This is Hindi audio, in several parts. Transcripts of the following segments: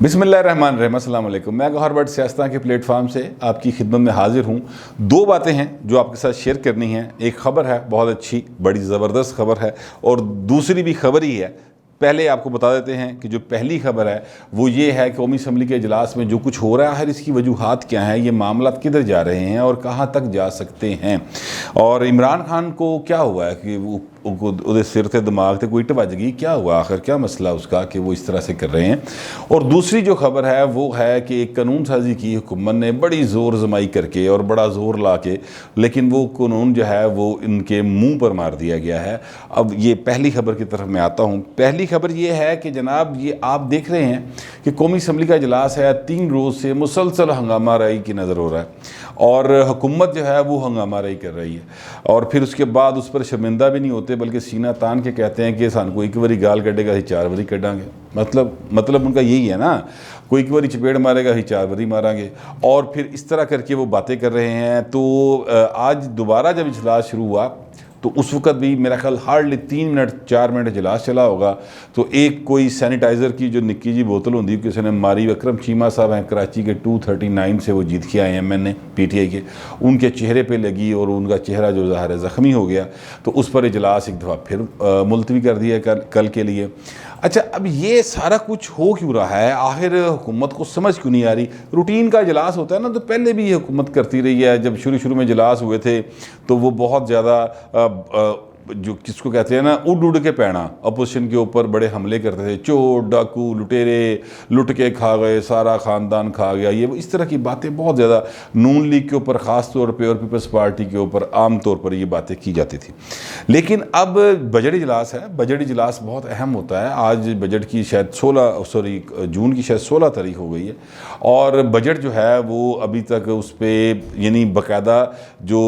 बिस्मिल्लाहिर्रहमानिर्रहीम। अस्सलाम वालेकुम। मैं गौहर भट्ट सियासत के प्लेटफार्म से आपकी खिदमत में हाजिर हूँ। दो बातें हैं जो आपके साथ शेयर करनी हैं। एक ख़बर है, बहुत अच्छी, बड़ी ज़बरदस्त खबर है, और दूसरी भी खबर ही है। पहले आपको बता देते हैं कि जो पहली खबर है वो ये है कि कौमी असम्बली के इजलास में जो कुछ हो रहा है, आखिर इसकी वजूहात क्या हैं, ये मामला किधर जा रहे हैं और कहाँ तक जा सकते हैं, और इमरान खान को क्या हुआ है कि वो उधर सिर थे दिमाग थे कोई टबज गई, क्या हुआ, आखिर क्या मसला उसका कि वो इस तरह से कर रहे हैं। और दूसरी जो खबर है वो है कि एक कानून साजी की हुकूमत ने बड़ी ज़ोर जमाई करके और बड़ा ज़ोर ला के, लेकिन वो कानून जो है वो इनके मुंह पर मार दिया गया है। अब ये पहली खबर की तरफ मैं आता हूँ। पहली खबर ये है कि जनाब, ये आप देख रहे हैं कि कौमी असम्बली का इजलास है, 3 रोज़ से मुसलसल हंगामा राई की नज़र हो रहा है, और हुकूमत जो है वो हंगामा राई कर रही है, और फिर उसके बाद उस पर शर्मिंदा भी नहीं होते, बल्कि सीना तान के कहते हैं कि सान को एक बारी गाल कटेगा ही 4 बारी कटांगे। मतलब उनका यही है ना, कोई एक बारी चपेड़ मारेगा ही 4 बारी मारेंगे, और फिर इस तरह करके वो बातें कर रहे हैं। तो आज दोबारा जब इजलास शुरू हुआ तो उस वक्त भी मेरा ख्याल हार्डली 3 मिनट 4 मिनट इजलास चला होगा, तो एक कोई सैनिटाइज़र की जो निक्की जी बोतल होती है किसी ने मारी। अकरम चीमा साहब हैं कराची के 239 से वो जीत के आए हैं MNA PTI के, उनके चेहरे पे लगी और उनका चेहरा जो ज़ाहिर है ज़ख्मी हो गया, तो उस पर इजलास एक दफ़ा फिर मुलतवी कर दिया कल के लिए। अच्छा, अब ये सारा कुछ हो क्यों रहा है, आखिर हुकूमत को समझ क्यों नहीं आ रही। रूटीन का इजलास होता है ना, तो पहले भी ये हुकूमत करती रही है। जब शुरू में इजलास हुए थे तो वो बहुत ज़्यादा जो किसको कहते हैं ना, उड़ के पैना, अपोजिशन के ऊपर बड़े हमले करते थे, चोर डाकू लुटेरे लुट के खा गए, सारा ख़ानदान खा गया, ये इस तरह की बातें बहुत ज़्यादा नून लीग के ऊपर ख़ास तौर पे और पीपल्स पार्टी के ऊपर आम तौर पर ये बातें की जाती थी। लेकिन अब बजट इजलास है, बजट इजलास बहुत अहम होता है। आज बजट की शायद जून की शायद 16 तारीख हो गई है, और बजट जो है वो अभी तक उस पर यानी बाकायदा जो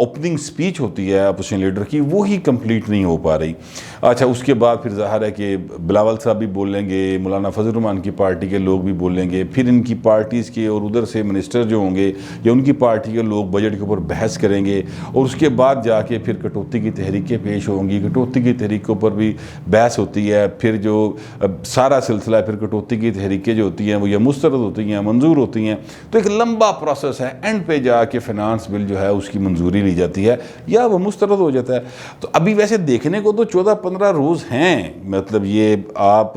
ओपनिंग स्पीच होती है अपोजिशन लीडर की वो ही कंप्लीट नहीं हो पा रही। अच्छा, उसके बाद फिर ज़ाहिर है कि बिलावल साहब भी बोलेंगे, मौलाना फजल रहमान की पार्टी के लोग भी बोलेंगे, फिर इनकी पार्टीज़ के और उधर से मिनिस्टर जो होंगे या उनकी पार्टी के लोग बजट के ऊपर बहस करेंगे, और उसके बाद जाके फिर कटौती की तहरीकें पेश होंगी। कटौती की तहरीकों पर भी बहस होती है, फिर जो सारा सिलसिला फिर कटौती की तहरीकें जो होती हैं वो या मुस्तरद होती हैं, मंजूर होती हैं, तो एक लंबा प्रोसेस है। एंड पे जाके फाइनेंस बिल जो है उसकी मंजूरी ली जाती है या वो मुस्तरद हो जाता है। तो अभी वैसे देखने को तो 14-15 रोज़ हैं, मतलब ये आप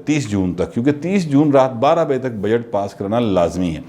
30 जून तक, क्योंकि 30 जून रात 12 बजे तक बजट पास करना लाजमी है।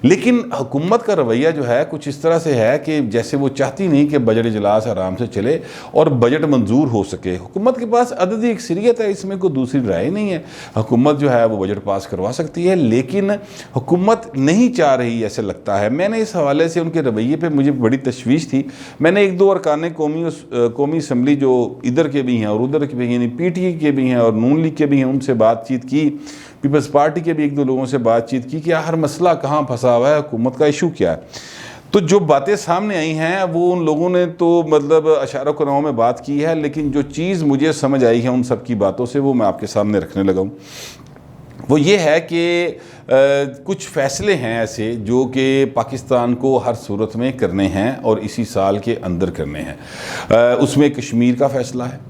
लेकिन हुकूमत का रवैया जो है कुछ इस तरह से है कि जैसे वो चाहती नहीं कि बजट इजलास आराम से चले और बजट मंजूर हो सके। हुकूमत के पास अददी अक्सरियत है, इसमें कोई दूसरी राय नहीं है। हुकूमत जो है वो बजट पास करवा सकती है, लेकिन हुकूमत नहीं चाह रही ऐसे लगता है। मैंने इस हवाले से उनके रवैये पर मुझे बड़ी तशवीश थी। मैंने 1-2 अरकान कौमी असम्बली जो इधर के भी हैं और उधर के भी, यानी PTI के भी हैं और नून लीग के भी हैं, उनसे बातचीत की। पीपल्स पार्टी के भी 1-2 लोगों से बातचीत की कि हर मसला कहाँ फंसा हुआ है, हुकूमत का इशू क्या है। तो जो बातें सामने आई हैं वो उन लोगों ने तो मतलब अशारों कराओं में बात की है, लेकिन जो चीज़ मुझे समझ आई है उन सब की बातों से वो मैं आपके सामने रखने लगा हूँ। वो ये है कि कुछ फ़ैसले हैं ऐसे जो कि पाकिस्तान को हर सूरत में करने हैं और इसी साल के अंदर करने हैं। उसमें कश्मीर का फ़ैसला है।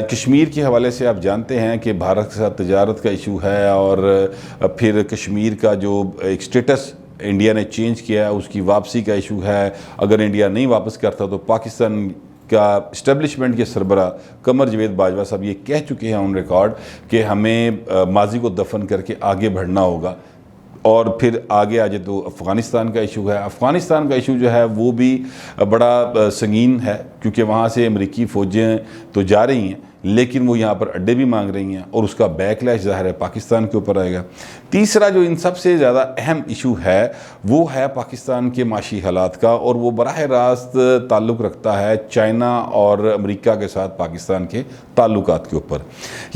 कश्मीर के हवाले से आप जानते हैं कि भारत के साथ तजारत का इशू है, और फिर कश्मीर का जो एक स्टेटस इंडिया ने चेंज किया है उसकी वापसी का इशू है। अगर इंडिया नहीं वापस करता तो पाकिस्तान का इस्टेब्लिशमेंट के सरबरा कमर जवेद बाजवा साहब ये कह चुके हैं ऑन रिकॉर्ड कि हमें माजी को दफन करके आगे बढ़ना होगा। और फिर आगे आ जाए तो अफ़गानिस्तान का इशू है। अफ़गानिस्तान का इशू जो है वो भी बड़ा संगीन है, क्योंकि वहाँ से अमेरिकी फ़ौजें तो जा रही हैं लेकिन वो यहाँ पर अड्डे भी मांग रही हैं, और उसका बैकलैश ज़ाहिर है पाकिस्तान के ऊपर आएगा। तीसरा जो इन सबसे ज़्यादा अहम इशू है वो है पाकिस्तान के माशी हालात का, और वो बराह रास्त ताल्लुक़ रखता है चाइना और अमेरिका के साथ पाकिस्तान के ताल्लुकात के ऊपर।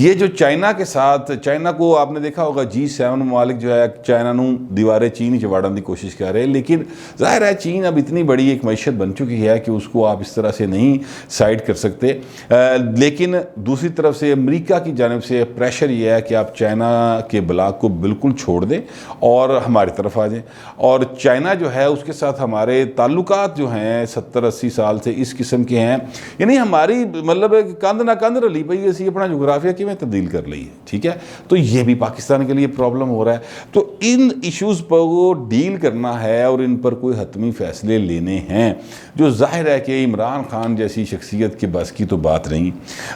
ये जो चाइना के साथ, चाइना को आपने देखा होगा G7 ममालिक जो है चाइना नू दीवारें चीन चवाड़न की कोशिश कर रहे हैं, लेकिन ज़ाहिर है चीन अब इतनी बड़ी एक मैशत बन चुकी है कि उसको आप इस तरह से नहीं साइड कर सकते। लेकिन दूसरी तरफ से अमेरिका की जानिब से प्रेशर ये है कि आप चाइना के ब्लॉक को बिल्कुल छोड़ दें और हमारी तरफ आ जाएं। और चाइना जो है उसके साथ हमारे ताल्लुकात जो हैं 70-80 साल से इस किस्म के हैं, यानी हमारी मतलब कंध ना कंध रली पई, असी अपना जोग्राफिया किमें तब्दील कर ली है, ठीक है। तो ये भी पाकिस्तान के लिए प्रॉब्लम हो रहा है। तो इन इश्यूज़ पर वो डील करना है और इन पर कोई हतमी फैसले लेने हैं, जो जाहिर है कि इमरान खान जैसी शख्सियत के बस की तो बात नहीं।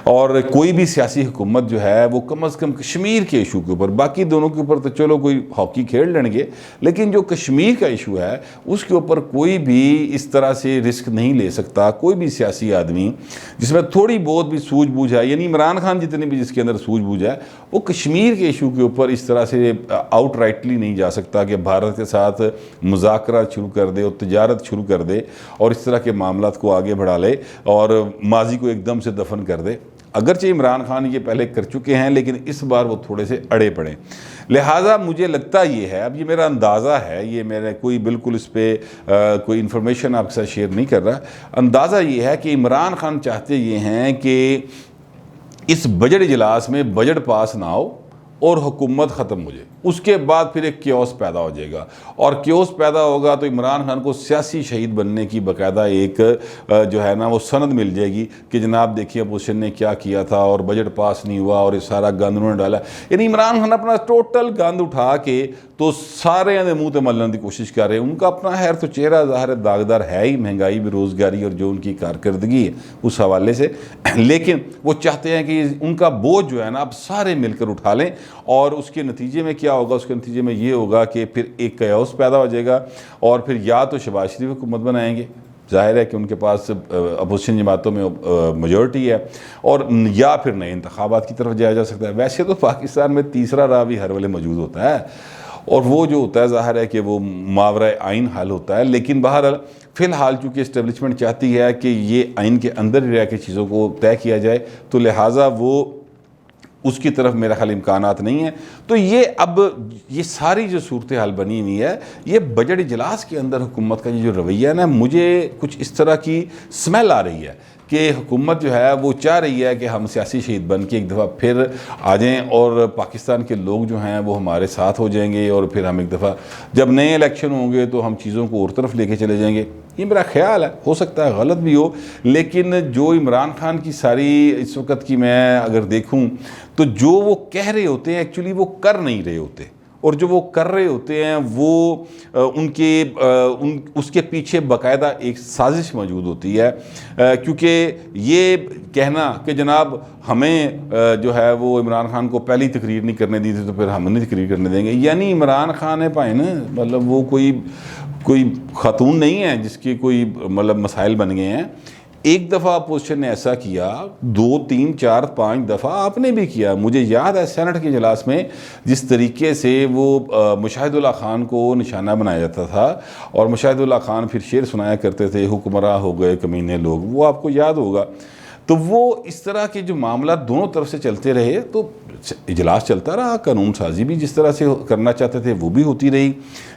और कोई भी सियासी हुकूमत जो है वो कम अज़ कम कश्मीर के इशू के ऊपर, बाकी दोनों के ऊपर तो चलो कोई हॉकी खेल लेंगे, लेकिन जो कश्मीर का इशू है उसके ऊपर कोई भी इस तरह से रिस्क नहीं ले सकता। कोई भी सियासी आदमी जिसमें थोड़ी बहुत भी सूझबूझ है, यानी इमरान खान जितने भी जिसके अंदर सूझबूझ है, वो कश्मीर के इशू के ऊपर इस तरह से आउटराइटली नहीं जा सकता कि भारत के साथ मुज़ाकरात शुरू कर दे और तिजारत शुरू कर दे और इस तरह के मामलात को आगे बढ़ा ले और माजी को एकदम से दफन कर दे। अगरचे इमरान खान ये पहले कर चुके हैं, लेकिन इस बार वो थोड़े से अड़े पड़े। लिहाजा मुझे लगता ये है, अब ये मेरा अंदाज़ा है, ये मेरे कोई बिल्कुल इस पर कोई इन्फॉर्मेशन आपके साथ शेयर नहीं कर रहा, अंदाज़ा ये है कि इमरान खान चाहते ये हैं कि इस बजट इजलास में बजट पास ना हो और हुकूमत ख़त्म हो जाए, उसके बाद फिर एक क्योस पैदा हो जाएगा। और क्योस पैदा होगा तो इमरान खान को सियासी शहीद बनने की बाकायदा एक जो है ना वो सनद मिल जाएगी कि जनाब देखिए अपोजिशन ने क्या किया था और बजट पास नहीं हुआ और ये सारा गंद उन्होंने डाला। यानी इमरान खान अपना टोटल गंद उठा के तो सारे ने मुँह ते मलने की कोशिश कर रहे हैं। उनका अपना खैर तो चेहरा ज़ाहिर दागदार है ही, महंगाई बेरोज़गारी और जो उनकी कारकर्दगी है उस हवाले से, लेकिन वो चाहते हैं कि उनका बोझ जो है ना अब सारे मिलकर उठा लें। और उसके नतीजे में क्या होगा? उसके नतीजे में ये होगा कि फिर एक कयास पैदा हो जाएगा और फिर या तो शहबाज शरीफ हुकूमत बनाएंगे, जाहिर है कि उनके पास अपोजिशन जमातों में मेजॉरिटी है, और या फिर नए इंतखाबात की तरफ जाया जा सकता है। वैसे तो पाकिस्तान में तीसरा राह भी हर वेले मौजूद होता है और वो जो होता है ज़ाहिर है कि वो मावरा आइन हल होता है। लेकिन बहरहाल फ़िलहाल चूँकि इस्टेब्लिशमेंट चाहती है कि ये आइन के अंदर ही रह के चीज़ों को तय किया जाए, तो लिहाजा वो उसकी तरफ मेरा ख्याल इम्कानात नहीं है। तो ये अब ये सारी जो सूरत हाल बनी हुई है, ये बजट इजलास के अंदर हुकूमत का ये जो रवैया है ना, मुझे कुछ इस तरह की स्मेल आ रही है कि हुकूमत जो है वो चाह रही है कि हम सियासी शहीद बन के एक दफ़ा फिर आ जाएँ और पाकिस्तान के लोग जो हैं वो हमारे साथ हो जाएंगे और फिर हम एक दफ़ा जब नए इलेक्शन होंगे तो हम चीज़ों को और तरफ लेके चले जाएंगे। ये मेरा ख्याल है, हो सकता है गलत भी हो, लेकिन जो इमरान खान की सारी इस वक्त की मैं अगर देखूं तो जो वो कह रहे होते हैं एक्चुअली वो कर नहीं रहे होते, और जो वो कर रहे होते हैं वो उसके पीछे बाकायदा एक साजिश मौजूद होती है। क्योंकि ये कहना कि जनाब हमें जो है वो इमरान खान को पहली तकरीर नहीं करने दी थी तो फिर हम नहीं तकरीर करने देंगे, यानी इमरान खान है भाई ना, मतलब वो कोई खातून नहीं है जिसके कोई मतलब मसाइल बन गए हैं। एक दफ़ा अपोजिशन ने ऐसा किया, 2, 3, 4, 5 दफ़ा आपने भी किया। मुझे याद है सेनेट के इजलास में जिस तरीके से वो मुशाहिदुल्लाह खान को निशाना बनाया जाता था और मुशाहिदुल्लाह खान फिर शेर सुनाया करते थे, हुक्मरान हो गए कमीने लोग, वो आपको याद होगा। तो वो इस तरह के जो मामला दोनों तरफ से चलते रहे तो इजलास चलता रहा, कानून साजी भी जिस तरह से करना चाहते थे वो भी होती रही।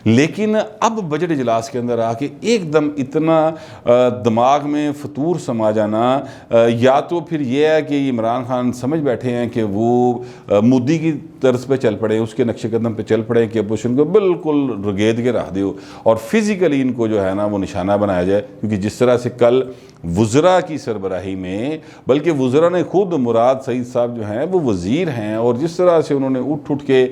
लेकिन अब बजट इजलास के अंदर आके एकदम इतना दिमाग में फतूर समा जाना, या तो फिर ये है कि इमरान खान समझ बैठे हैं कि वो मोदी की तर्ज पे चल पड़े, उसके नक्शे कदम पे चल पड़े कि अपोजिशन को बिल्कुल रुगेद के रख दो और फिज़िकली इनको जो है ना वो निशाना बनाया जाए। क्योंकि जिस तरह से कल वज़रा की सरबराही में, बल्कि वज़रा ने खुद मुराद सईद साहब जो हैं वो वज़ीर हैं, और जिस तरह से उन्होंने उठ के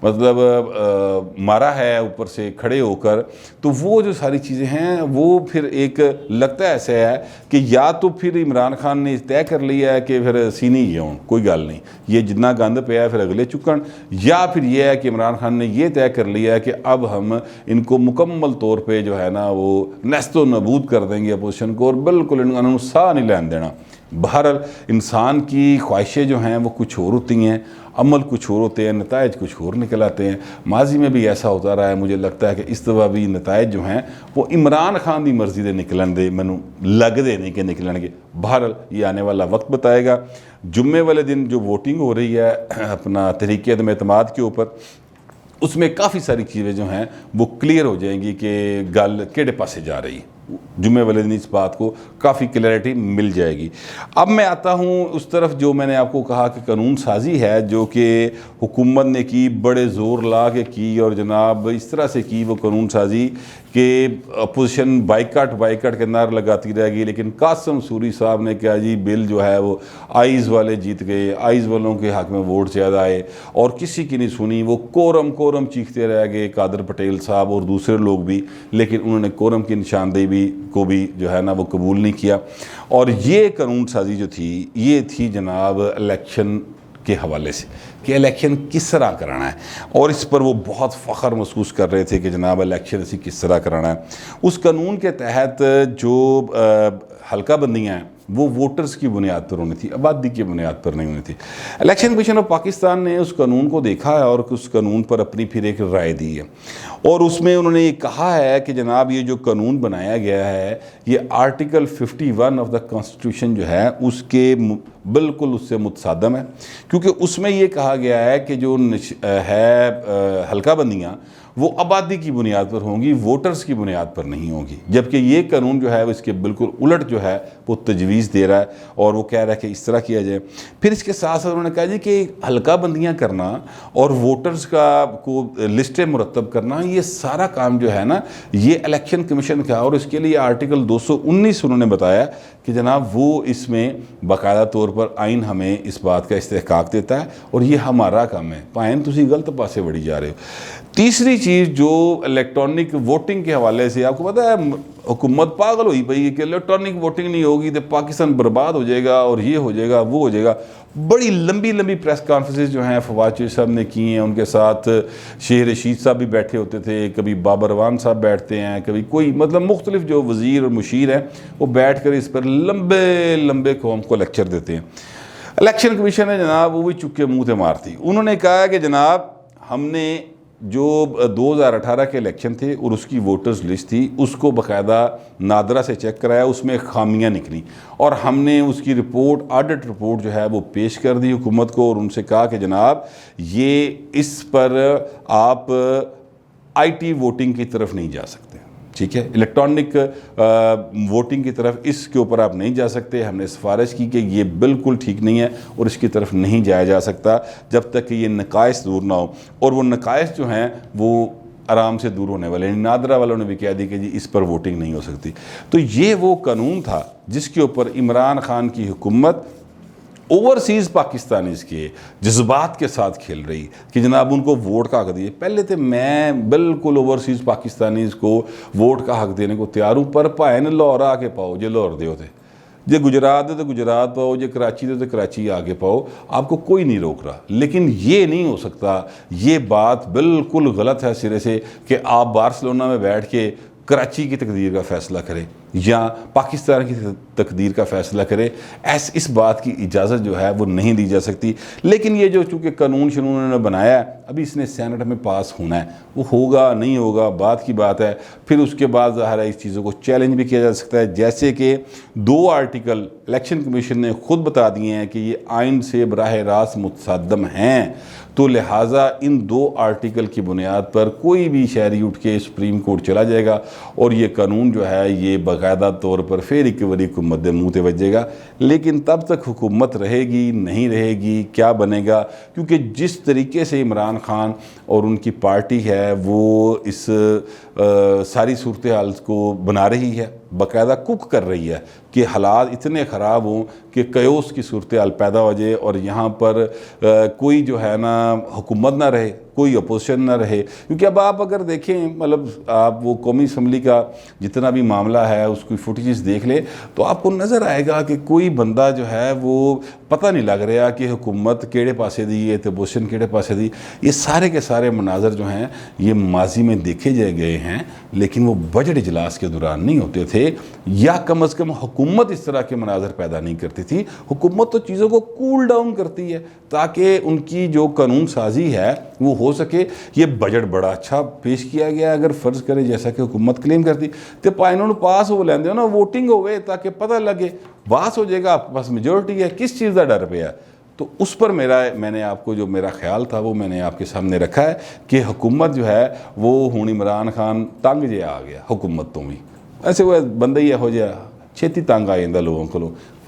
मतलब मारा है ऊपर से खड़े होकर, तो वो जो सारी चीज़ें हैं वो फिर एक लगता है ऐसा है कि या तो फिर इमरान खान ने तय कर लिया है कि फिर सीनी ये हों, कोई गल नहीं, ये जितना गंद पिया है फिर अगले चुकन, या फिर यह है कि इमरान खान ने ये तय कर लिया है कि अब हम इनको मुकम्मल तौर पर जो है ना वो नस्तो नबूद कर देंगे अपोजिशन को और बिल्कुल इन्होंने साह नहीं लेने देना। बहरहाल इंसान की ख्वाहिशें जो हैं वो कुछ और होती हैं, अमल कुछ और होते हैं, नताइज कुछ और निकल आते हैं। माजी में भी ऐसा होता रहा है, मुझे लगता है कि इस दफ़ा भी नताइज जो हैं वो इमरान खान की मर्जी दे निकलन दे, मैनू लगदे नहीं कि निकलणगे। बहरहाल ये आने वाला वक्त बताएगा। जुम्मे वाले दिन जो वोटिंग हो रही है अपना तहरीक अदम एतमाद के ऊपर, उसमें काफ़ी सारी चीज़ें जो हैं वो क्लियर हो जाएंगी कि गल केड़े पासे जा रही है। जुम्मे वाले दिन इस बात को काफ़ी क्लैरिटी मिल जाएगी। अब मैं आता हूँ उस तरफ जो मैंने आपको कहा कि कानून साजी है जो कि हुकूमत ने की, बड़े ज़ोर ला के की और जनाब इस तरह से की वो कानून साजी कि अपोजिशन बाइकाट के नारे लगाती रहेगी, लेकिन कासम सूरी साहब ने क्या जी बिल जो है वो आइज़ वाले जीत गए, आइज़ वालों के हक़ में वोट ज़्यादा आए और किसी की नहीं सुनी। वो कोरम चीखते रह गए कादर पटेल साहब और दूसरे लोग भी, लेकिन उन्होंने कोरम की निशानदेही को भी जो है ना वो कबूल नहीं किया। और ये कानून साजी जो थी ये थी जनाब इलेक्शन के हवाले से कि इलेक्शन किस तरह कराना है, और इस पर वो बहुत फ़ख्र महसूस कर रहे थे कि जनाब इलेक्शन इसी किस तरह कराना है। उस कानून के तहत जो हल्का बंदियाँ हैं वो वोटर्स की बुनियाद पर होनी थी, आबादी की बुनियाद पर नहीं होनी थी। इलेक्शन कमीशन ऑफ पाकिस्तान ने उस कानून को देखा है और उस कानून पर अपनी फिर एक राय दी है, और उसमें उन्होंने ये कहा है कि जनाब ये जो कानून बनाया गया है ये आर्टिकल 51 ऑफ द कॉन्स्टिट्यूशन जो है उसके बिल्कुल उससे मुतसादम है, क्योंकि उसमें ये कहा गया है कि जो है हल्का बंदियाँ वो आबादी की बुनियाद पर होंगी, वोटर्स की बुनियाद पर नहीं होगी। जबकि ये कानून जो है वो इसके बिल्कुल उलट जो है वो तजवीज़ दे रहा है और वो कह रहा है कि इस तरह किया जाए। फिर इसके साथ साथ उन्होंने कहा जी कि हल्का बंदियाँ करना और वोटर्स का को लिस्टें मुरतब करना, ये सारा काम जो है ना ये इलेक्शन कमीशन का, और इसके लिए आर्टिकल 219 उन्होंने बताया कि जनाब वो इसमें बाकायदा तौर पर आइन हमें इस बात का इस्तेहकाक देता है और ये हमारा काम है। भाएं तुसी गलत पासे बढ़ी जा रहे हो। तीसरी चीज़ जो इलेक्ट्रॉनिक वोटिंग के हवाले से, आपको पता है हुकूमत पागल हुई पई कि इलेक्ट्रॉनिक वोटिंग नहीं होगी तो पाकिस्तान बर्बाद हो जाएगा और ये हो जाएगा वो हो जाएगा। बड़ी लंबी प्रेस कॉन्फ्रेंसेस जो हैं फवाद चौधरी साहब ने की हैं, उनके साथ शेख रशीद साहब भी बैठे होते थे, कभी बाबर रवान साहब बैठते हैं, कभी कोई मतलब मुख्तलिफ जो वज़ीर और मुशीर हैं वो बैठ कर इस पर लंबे कौम को लेक्चर देते हैं। इलेक्शन कमीशन ने जनाब वो भी चुके मुँह से मारती। उन्होंने कहा कि जनाब हमने जो 2018 के इलेक्शन थे और उसकी वोटर्स लिस्ट थी उसको बाकायदा नादरा से चेक कराया, उसमें खामियां निकली और हमने उसकी रिपोर्ट, ऑडिट रिपोर्ट जो है वो पेश कर दी हुकूमत को और उनसे कहा कि जनाब ये इस पर आप आईटी वोटिंग की तरफ नहीं जा सकते, ठीक है, इलेक्ट्रॉनिक वोटिंग की तरफ इसके ऊपर आप नहीं जा सकते। हमने सिफारिश की कि ये बिल्कुल ठीक नहीं है और इसकी तरफ नहीं जाया जा सकता जब तक कि ये नकाइस दूर ना हो, और वो नकाइस जो हैं वो आराम से दूर होने वाले। नादरा वालों ने भी कह दी कि जी इस पर वोटिंग नहीं हो सकती। तो ये वो कानून था जिसके ऊपर इमरान खान की हुकूमत ओवरसीज़ पाकिस्तानीज़ के जज्बात के साथ खेल रही कि जनाब उनको वोट का हक दिए। पहले तो मैं बिल्कुल ओवरसीज़ पाकिस्तानीज़ को वोट का हक देने को तैयार हूँ, पर भाएं न लाहौर आके पाओ जे लाहौर दे होते, जे गुजरात दे तो गुजरात पाओ, जे कराची दे तो कराची आगे पाओ, आपको कोई नहीं रोक रहा। लेकिन ये नहीं हो सकता, ये बात बिल्कुल गलत है सिरे से कि आप बार्सिलोना में बैठ के कराची की तकदीर का फ़ैसला करें या पाकिस्तान की तकदीर का फ़ैसला करें। इस बात की इजाज़त जो है वो नहीं दी जा सकती। लेकिन ये जो चूँकि कानून उन्होंने बनाया है, अभी इसने सेनेट में पास होना है, वो होगा नहीं होगा बात की बात है। फिर उसके बाद ज़ाहिर है इस चीज़ों को चैलेंज भी किया जा सकता है, जैसे कि 2 आर्टिकल इलेक्शन कमीशन ने खुद बता दिए हैं कि ये आइन से बराह रास्त मुतसद्दम हैं, तो लिहाजा इन 2 आर्टिकल की बुनियाद पर कोई भी शहरी उठ के सुप्रीम कोर्ट चला जाएगा और ये कानून जो है ये बाकायदा तौर पर फिर एक बारी हुकूमत के मुँह से बजेगा। लेकिन तब तक हुकूमत रहेगी नहीं रहेगी क्या बनेगा, क्योंकि जिस तरीके से इमरान खान और उनकी पार्टी है वो इस सारी सूरत हाल को बना रही है, बाकायदा कुक कर रही है कि हालात इतने ख़राब हों कि कयोस की सूरत हाल पैदा हो जाए और यहाँ पर कोई जो है ना हुकूमत ना रहे, कोई अपोजिशन ना रहे। क्योंकि अब आप अगर देखें मतलब आप वो कौमी असम्बली का जितना भी मामला है उसकी फुटेजेस देख ले तो आपको नज़र आएगा कि कोई बंदा जो है वो पता नहीं लग रहा कि हुकूमत केड़े पासे दी है तो अपोजिशन केड़े पासे दी। ये सारे के सारे मनाजर जो हैं ये माजी में देखे जाए गए हैं, लेकिन वो बजट इजलास के दौरान नहीं होते थे, या कम अज़ कम हुकूमत इस तरह के मनाजर पैदा नहीं करती थी। हुकूमत तो चीज़ों को कूल डाउन करती है ताकि उनकी जो कानून साजी है वो हो सके। ये बजट बड़ा अच्छा पेश किया गया, अगर फ़र्ज़ करें जैसा कि हुकूमत क्लेम करती तो पाइनों पास हो लेंदे हो ना, वोटिंग होवे ताकि पता लगे, पास हो जाएगा, आपके पास मेजोरिटी है, किस चीज़ का डर पे है। तो उस पर मैंने आपको जो मेरा ख्याल था वो मैंने आपके सामने रखा है कि हुकूमत जो है वो हुण इमरान खान तंग जे आ गया हुकूमत तो भी, ऐसे वो बंदा ही हो जाए छेती तंग आ जाता लोगों को,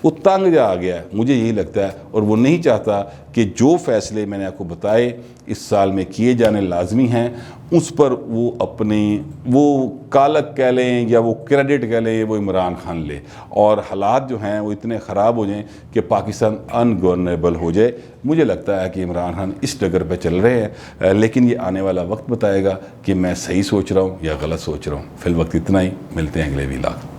वो तंग जा आ गया है, मुझे यही लगता है। और वो नहीं चाहता कि जो फैसले मैंने आपको बताए इस साल में किए जाने लाजमी हैं उस पर वो अपने वो कालक कह लें या वो क्रेडिट कह लें वो इमरान खान ले, और हालात जो हैं वो इतने ख़राब हो जाएं कि पाकिस्तान अनगवर्नेबल हो जाए। मुझे लगता है कि इमरान खान इस डगर पे चल रहे हैं, लेकिन ये आने वाला वक्त बताएगा कि मैं सही सोच रहा हूँ या गलत सोच रहा हूँ। फिल वक्त इतना ही, मिलते हैं अगले व्लॉग।